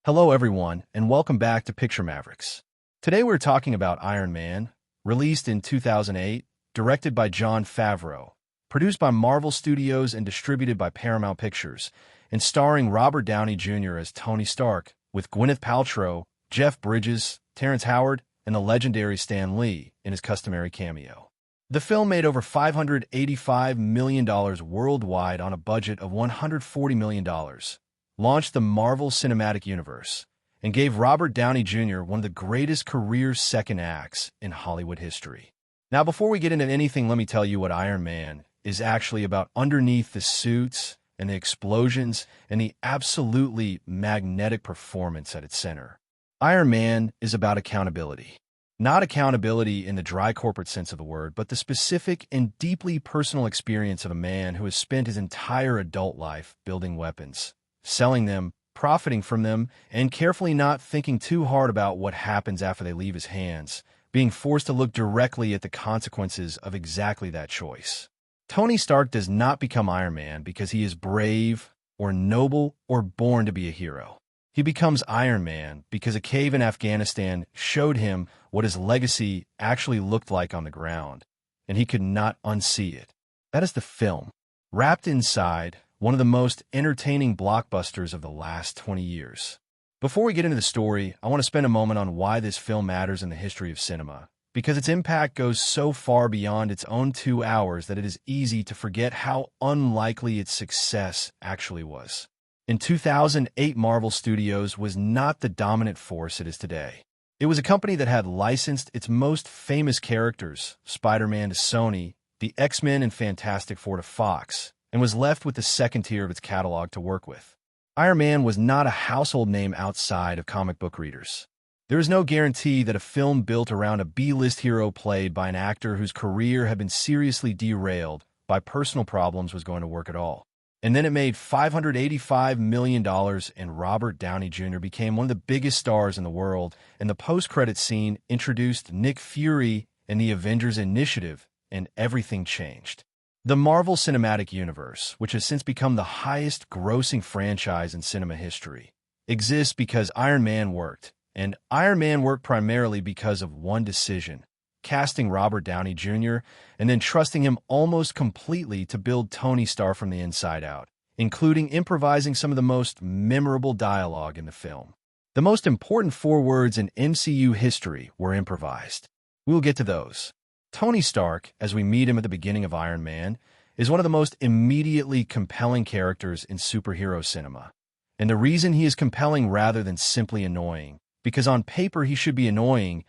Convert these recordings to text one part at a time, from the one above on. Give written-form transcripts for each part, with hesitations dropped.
Hello everyone, and welcome back to Picture Mavericks. Today we're talking about Iron Man, released in 2008, directed by Jon Favreau, produced by Marvel Studios and distributed by Paramount Pictures, and starring Robert Downey Jr. as Tony Stark, with Gwyneth Paltrow, Jeff Bridges, Terrence Howard, and the legendary Stan Lee in his customary cameo. The film made over $585 million worldwide on a budget of $140 million, launched the Marvel Cinematic Universe, and gave Robert Downey Jr. one of the greatest career second acts in Hollywood history. Now, before we get into anything, let me tell you what Iron Man is actually about underneath the suits and the explosions and the absolutely magnetic performance at its center. Iron Man is about accountability. Not accountability in the dry corporate sense of the word, but the specific and deeply personal experience of a man who has spent his entire adult life building weapons, selling them, profiting from them, and carefully not thinking too hard about what happens after they leave his hands, being forced to look directly at the consequences of exactly that choice. Tony Stark does not become Iron Man because he is brave or noble or born to be a hero. He becomes Iron Man because a cave in Afghanistan showed him what his legacy actually looked like on the ground, and he could not unsee it. That is the film. Wrapped inside one of the most entertaining blockbusters of the last 20 years. Before we get into the story, I want to spend a moment on why this film matters in the history of cinema, because its impact goes so far beyond its own 2 hours that it is easy to forget how unlikely its success actually was. In 2008, Marvel Studios was not the dominant force it is today. It was a company that had licensed its most famous characters, Spider-Man to Sony, the X-Men and Fantastic Four to Fox, and was left with the second tier of its catalog to work with. Iron Man was not a household name outside of comic book readers. There is no guarantee that a film built around a B-list hero played by an actor whose career had been seriously derailed by personal problems was going to work at all. And then it made $585 million, and Robert Downey Jr. became one of the biggest stars in the world, and the post-credit scene introduced Nick Fury and the Avengers Initiative, and everything changed. The Marvel Cinematic Universe, which has since become the highest-grossing franchise in cinema history, exists because Iron Man worked, and Iron Man worked primarily because of one decision: casting Robert Downey Jr. and then trusting him almost completely to build Tony Stark from the inside out, including improvising some of the most memorable dialogue in the film. The most important 4 words in MCU history were improvised. We will get to those. Tony Stark, as we meet him at the beginning of Iron Man, is one of the most immediately compelling characters in superhero cinema. And the reason he is compelling rather than simply annoying, because on paper he should be annoying,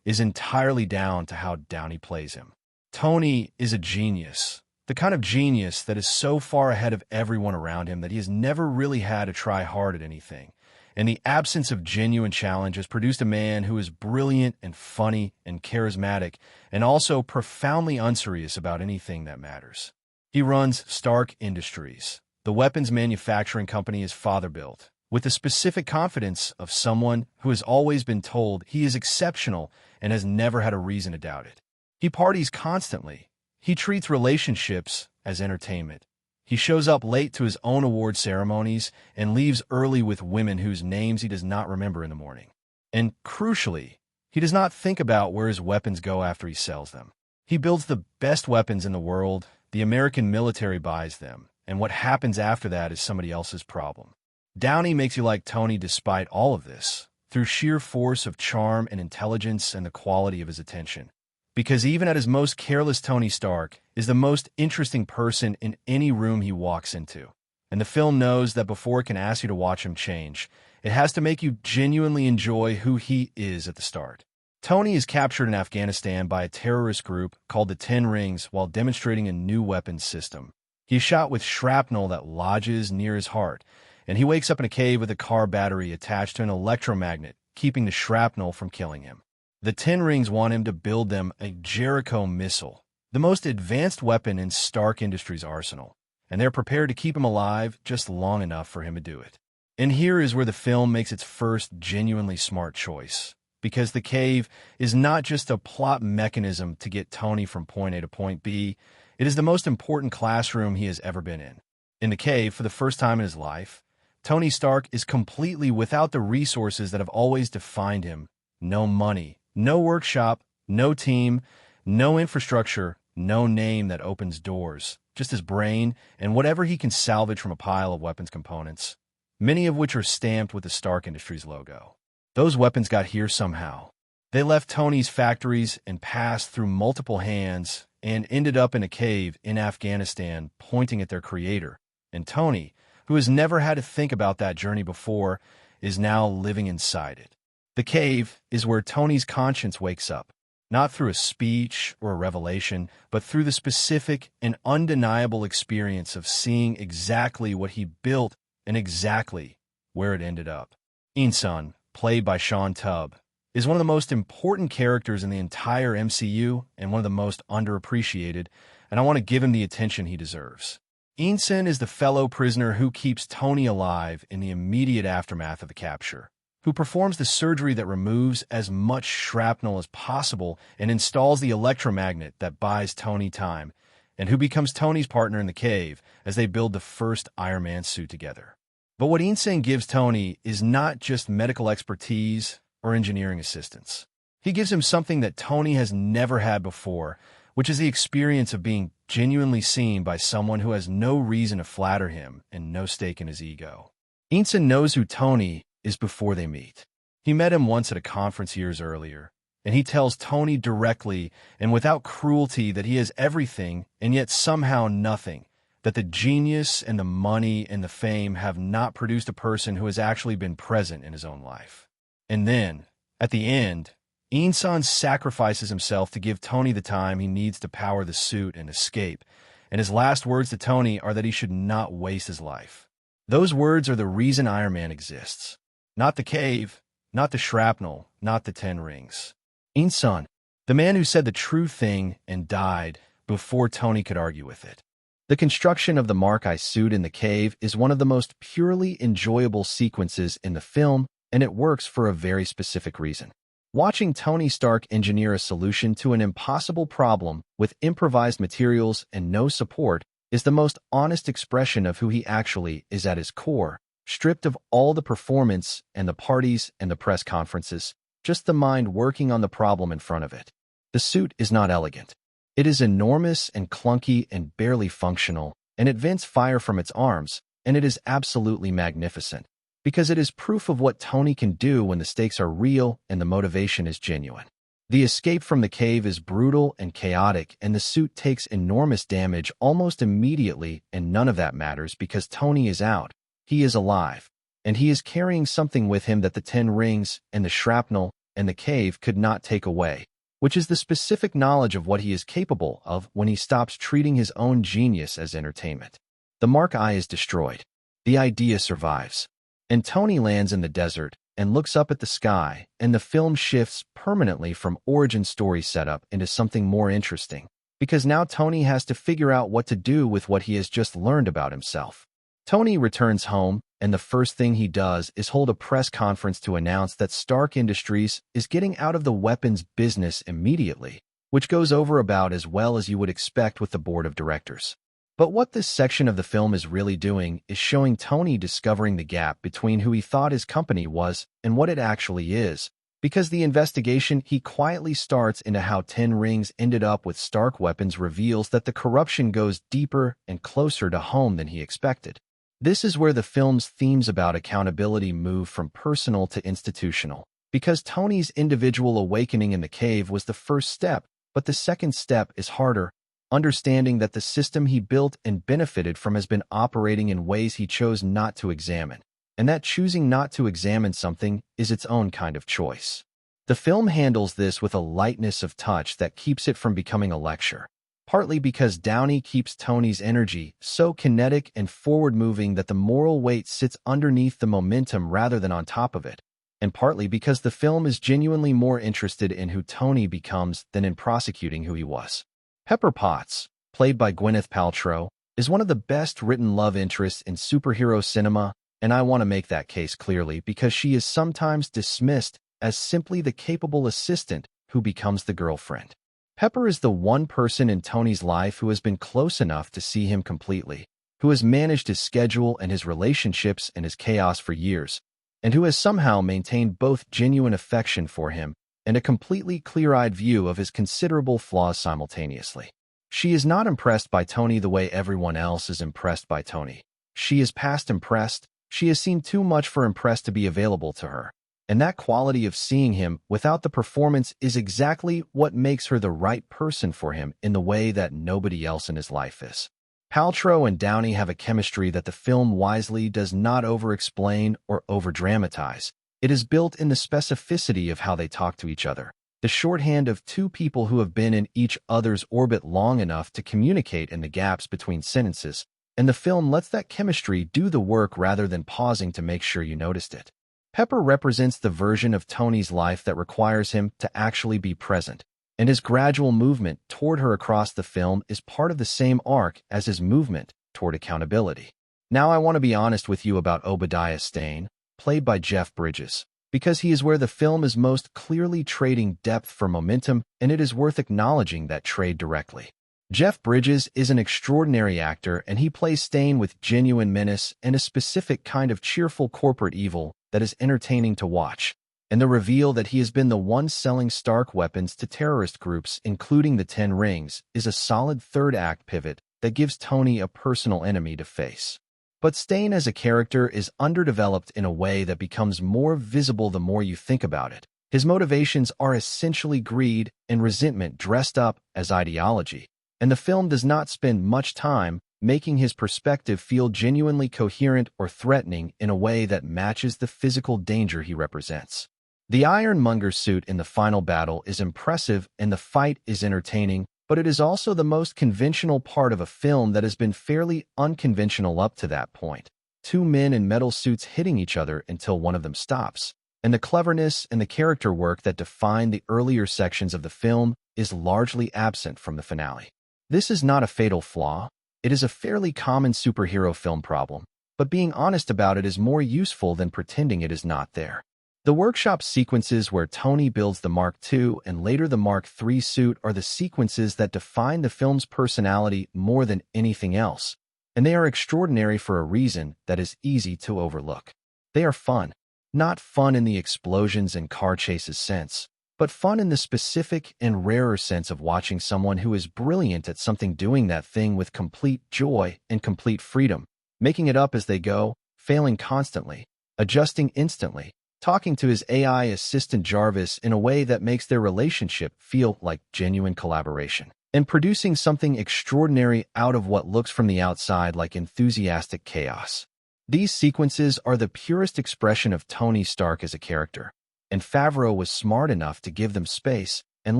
is entirely down to how Downey plays him. Tony is a genius, the kind of genius that is so far ahead of everyone around him that he has never really had to try hard at anything. And the absence of genuine challenge has produced a man who is brilliant and funny and charismatic and also profoundly unserious about anything that matters. He runs Stark Industries, the weapons manufacturing company his father built, with the specific confidence of someone who has always been told he is exceptional and has never had a reason to doubt it. He parties constantly. He treats relationships as entertainment. He shows up late to his own award ceremonies and leaves early with women whose names he does not remember in the morning. And crucially, he does not think about where his weapons go after he sells them. He builds the best weapons in the world, the American military buys them, and what happens after that is somebody else's problem. Downey makes you like Tony despite all of this, through sheer force of charm and intelligence and the quality of his attention. Because even at his most careless, Tony Stark is the most interesting person in any room he walks into. And the film knows that before it can ask you to watch him change, it has to make you genuinely enjoy who he is at the start. Tony is captured in Afghanistan by a terrorist group called the 10 Rings while demonstrating a new weapons system. He is shot with shrapnel that lodges near his heart, and he wakes up in a cave with a car battery attached to an electromagnet, keeping the shrapnel from killing him. The 10 Rings want him to build them a Jericho missile, the most advanced weapon in Stark Industries' arsenal, and they're prepared to keep him alive just long enough for him to do it. And here is where the film makes its first genuinely smart choice, because the cave is not just a plot mechanism to get Tony from point A to point B, it is the most important classroom he has ever been in. In the cave, for the first time in his life, Tony Stark is completely without the resources that have always defined him. No money, no workshop, no team, no infrastructure, no name that opens doors. Just his brain and whatever he can salvage from a pile of weapons components, many of which are stamped with the Stark Industries logo. Those weapons got here somehow. They left Tony's factories and passed through multiple hands and ended up in a cave in Afghanistan pointing at their creator. And Tony, who has never had to think about that journey before, is now living inside it. The cave is where Tony's conscience wakes up, not through a speech or a revelation, but through the specific and undeniable experience of seeing exactly what he built and exactly where it ended up. Insan, played by Sean Tubb, is one of the most important characters in the entire MCU and one of the most underappreciated, and I want to give him the attention he deserves. Insan is the fellow prisoner who keeps Tony alive in the immediate aftermath of the capture, who performs the surgery that removes as much shrapnel as possible and installs the electromagnet that buys Tony time, and who becomes Tony's partner in the cave as they build the first Iron Man suit together. But what Insan gives Tony is not just medical expertise or engineering assistance. He gives him something that Tony has never had before, which is the experience of being genuinely seen by someone who has no reason to flatter him and no stake in his ego. Insan knows who Tony is before they meet. He met him once at a conference years earlier, and he tells Tony directly and without cruelty that he has everything and yet somehow nothing, that the genius and the money and the fame have not produced a person who has actually been present in his own life. And then, at the end, Insan sacrifices himself to give Tony the time he needs to power the suit and escape, and his last words to Tony are that he should not waste his life. Those words are the reason Iron Man exists. Not the cave, not the shrapnel, not the 10 rings. Insan, the man who said the true thing and died before Tony could argue with it. The construction of the Mark I suit in the cave is one of the most purely enjoyable sequences in the film, and it works for a very specific reason. Watching Tony Stark engineer a solution to an impossible problem with improvised materials and no support is the most honest expression of who he actually is at his core, stripped of all the performance and the parties and the press conferences, just the mind working on the problem in front of it. The suit is not elegant. It is enormous and clunky and barely functional, and it vents fire from its arms, and it is absolutely magnificent, because it is proof of what Tony can do when the stakes are real and the motivation is genuine. The escape from the cave is brutal and chaotic, and the suit takes enormous damage almost immediately, and none of that matters because Tony is out. He is alive, and he is carrying something with him that the 10 rings and the shrapnel and the cave could not take away, which is the specific knowledge of what he is capable of when he stops treating his own genius as entertainment. The Mark I is destroyed. The idea survives. And Tony lands in the desert and looks up at the sky, and the film shifts permanently from origin story setup into something more interesting, because now Tony has to figure out what to do with what he has just learned about himself. Tony returns home, and the first thing he does is hold a press conference to announce that Stark Industries is getting out of the weapons business immediately, which goes over about as well as you would expect with the board of directors. But what this section of the film is really doing is showing Tony discovering the gap between who he thought his company was and what it actually is, because the investigation he quietly starts into how 10 rings ended up with Stark weapons reveals that the corruption goes deeper and closer to home than he expected. This is where the film's themes about accountability move from personal to institutional, because Tony's individual awakening in the cave was the first step, but the second step is harder, understanding that the system he built and benefited from has been operating in ways he chose not to examine, and that choosing not to examine something is its own kind of choice. The film handles this with a lightness of touch that keeps it from becoming a lecture, partly because Downey keeps Tony's energy so kinetic and forward-moving that the moral weight sits underneath the momentum rather than on top of it, and partly because the film is genuinely more interested in who Tony becomes than in prosecuting who he was. Pepper Potts, played by Gwyneth Paltrow, is one of the best-written love interests in superhero cinema, and I want to make that case clearly because she is sometimes dismissed as simply the capable assistant who becomes the girlfriend. Pepper is the one person in Tony's life who has been close enough to see him completely, who has managed his schedule and his relationships and his chaos for years, and who has somehow maintained both genuine affection for him and a completely clear-eyed view of his considerable flaws simultaneously. She is not impressed by Tony the way everyone else is impressed by Tony. She is past impressed. She has seen too much for impressed to be available to her. And that quality of seeing him without the performance is exactly what makes her the right person for him in the way that nobody else in his life is. Paltrow and Downey have a chemistry that the film wisely does not over-explain or over-dramatize. It is built in the specificity of how they talk to each other, the shorthand of two people who have been in each other's orbit long enough to communicate in the gaps between sentences, and the film lets that chemistry do the work rather than pausing to make sure you noticed it. Pepper represents the version of Tony's life that requires him to actually be present, and his gradual movement toward her across the film is part of the same arc as his movement toward accountability. Now I want to be honest with you about Obadiah Stane, played by Jeff Bridges, because he is where the film is most clearly trading depth for momentum, and it is worth acknowledging that trade directly. Jeff Bridges is an extraordinary actor, and he plays Stane with genuine menace and a specific kind of cheerful corporate evil that is entertaining to watch. And the reveal that he has been the one selling Stark weapons to terrorist groups, including the Ten Rings, is a solid third-act pivot that gives Tony a personal enemy to face. But Stane as a character is underdeveloped in a way that becomes more visible the more you think about it. His motivations are essentially greed and resentment dressed up as ideology, and the film does not spend much time making his perspective feel genuinely coherent or threatening in a way that matches the physical danger he represents. The Ironmonger suit in the final battle is impressive and the fight is entertaining, but it is also the most conventional part of a film that has been fairly unconventional up to that point. Two men in metal suits hitting each other until one of them stops. And the cleverness and the character work that define the earlier sections of the film is largely absent from the finale. This is not a fatal flaw. It is a fairly common superhero film problem, but being honest about it is more useful than pretending it is not there. The workshop sequences where Tony builds the Mark II and later the Mark III suit are the sequences that define the film's personality more than anything else, and they are extraordinary for a reason that is easy to overlook. They are fun. Not fun in the explosions and car chases sense, but fun in the specific and rarer sense of watching someone who is brilliant at something doing that thing with complete joy and complete freedom, making it up as they go, failing constantly, adjusting instantly, talking to his AI assistant Jarvis in a way that makes their relationship feel like genuine collaboration, and producing something extraordinary out of what looks from the outside like enthusiastic chaos. These sequences are the purest expression of Tony Stark as a character, and Favreau was smart enough to give them space and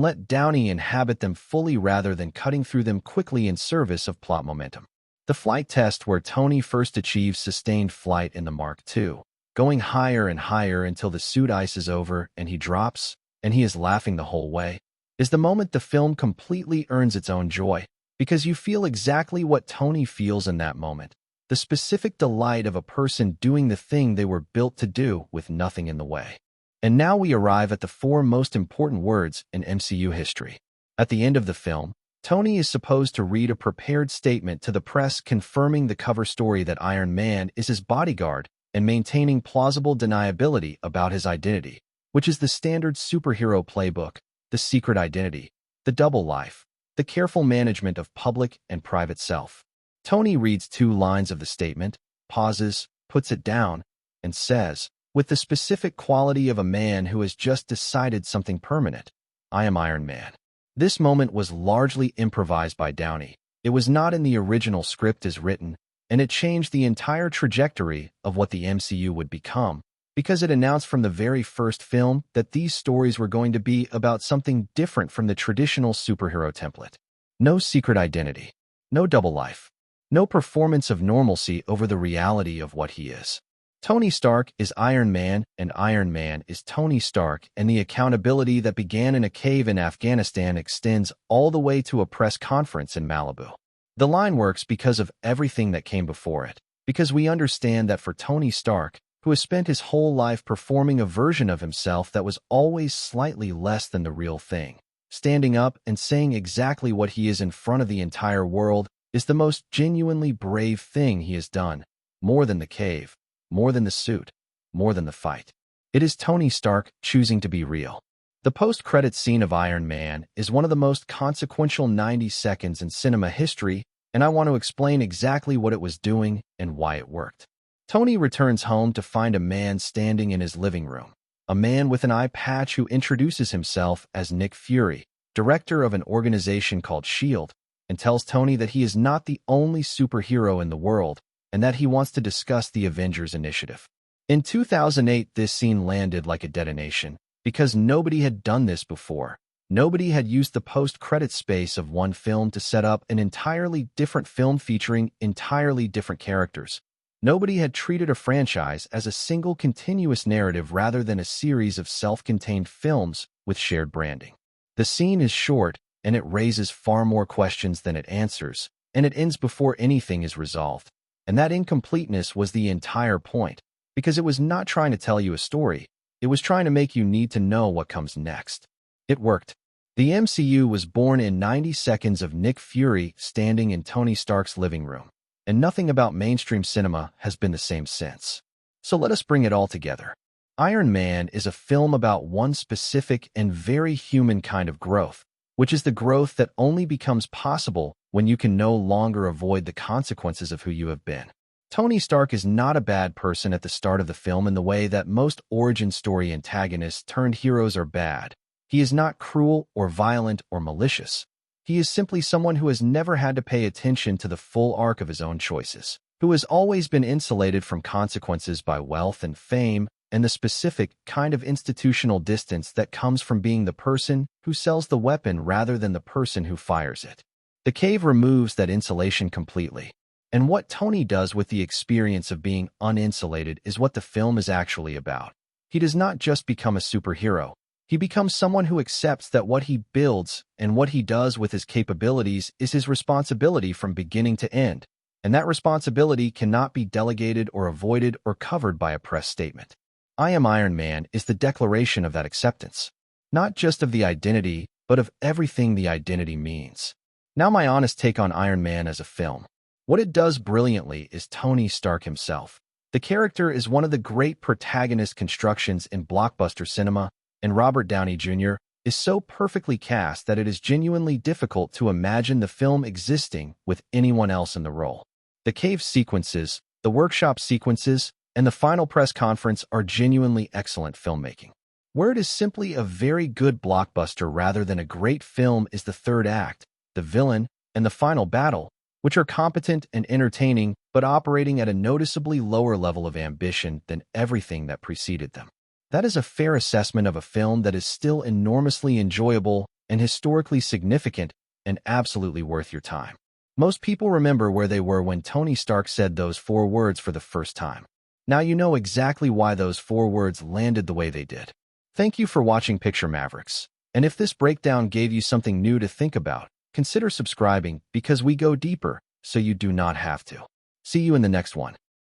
let Downey inhabit them fully rather than cutting through them quickly in service of plot momentum. The flight test where Tony first achieves sustained flight in the Mark II, going higher and higher until the suit ices over and he drops, and he is laughing the whole way, is the moment the film completely earns its own joy, because you feel exactly what Tony feels in that moment, the specific delight of a person doing the thing they were built to do with nothing in the way. And now we arrive at the four most important words in MCU history. At the end of the film, Tony is supposed to read a prepared statement to the press confirming the cover story that Iron Man is his bodyguard and maintaining plausible deniability about his identity, which is the standard superhero playbook, the secret identity, the double life, the careful management of public and private self. Tony reads 2 lines of the statement, pauses, puts it down, and says, with the specific quality of a man who has just decided something permanent, "I am Iron Man." This moment was largely improvised by Downey. It was not in the original script as written, and it changed the entire trajectory of what the MCU would become, because it announced from the very first film that these stories were going to be about something different from the traditional superhero template. No secret identity, no double life, no performance of normalcy over the reality of what he is. Tony Stark is Iron Man, and Iron Man is Tony Stark, and the accountability that began in a cave in Afghanistan extends all the way to a press conference in Malibu. The line works because of everything that came before it, because we understand that for Tony Stark, who has spent his whole life performing a version of himself that was always slightly less than the real thing, standing up and saying exactly what he is in front of the entire world, is the most genuinely brave thing he has done, more than the cave, more than the suit, more than the fight. It is Tony Stark choosing to be real. The post-credits scene of Iron Man is one of the most consequential 90 seconds in cinema history, and I want to explain exactly what it was doing and why it worked. Tony returns home to find a man standing in his living room, a man with an eye patch who introduces himself as Nick Fury, director of an organization called S.H.I.E.L.D., and tells Tony that he is not the only superhero in the world and that he wants to discuss the Avengers Initiative. In 2008, this scene landed like a detonation because nobody had done this before. Nobody had used the post-credit space of one film to set up an entirely different film featuring entirely different characters. Nobody had treated a franchise as a single continuous narrative rather than a series of self-contained films with shared branding. The scene is short, and it raises far more questions than it answers, and it ends before anything is resolved. And that incompleteness was the entire point, because it was not trying to tell you a story, it was trying to make you need to know what comes next. It worked. The MCU was born in 90 seconds of Nick Fury standing in Tony Stark's living room, and nothing about mainstream cinema has been the same since. So let us bring it all together. Iron Man is a film about one specific and very human kind of growth, which is the growth that only becomes possible when you can no longer avoid the consequences of who you have been. Tony Stark is not a bad person at the start of the film in the way that most origin story antagonists turned heroes are bad. He is not cruel or violent or malicious. He is simply someone who has never had to pay attention to the full arc of his own choices, who has always been insulated from consequences by wealth and fame and the specific kind of institutional distance that comes from being the person who sells the weapon rather than the person who fires it. The cave removes that insulation completely. And what Tony does with the experience of being uninsulated is what the film is actually about. He does not just become a superhero. He becomes someone who accepts that what he builds and what he does with his capabilities is his responsibility from beginning to end, and that responsibility cannot be delegated or avoided or covered by a press statement. I Am Iron Man is the declaration of that acceptance, not just of the identity, but of everything the identity means. Now my honest take on Iron Man as a film. What it does brilliantly is Tony Stark himself. The character is one of the great protagonist constructions in blockbuster cinema, and Robert Downey Jr. is so perfectly cast that it is genuinely difficult to imagine the film existing with anyone else in the role. The cave sequences, the workshop sequences, and the final press conference are genuinely excellent filmmaking. Where it is simply a very good blockbuster rather than a great film is the third act, the villain, and the final battle, which are competent and entertaining but operating at a noticeably lower level of ambition than everything that preceded them. That is a fair assessment of a film that is still enormously enjoyable and historically significant and absolutely worth your time. Most people remember where they were when Tony Stark said those 4 words for the first time. Now you know exactly why those 4 words landed the way they did. Thank you for watching Picture Mavericks. And if this breakdown gave you something new to think about, consider subscribing because we go deeper, so you do not have to. See you in the next one.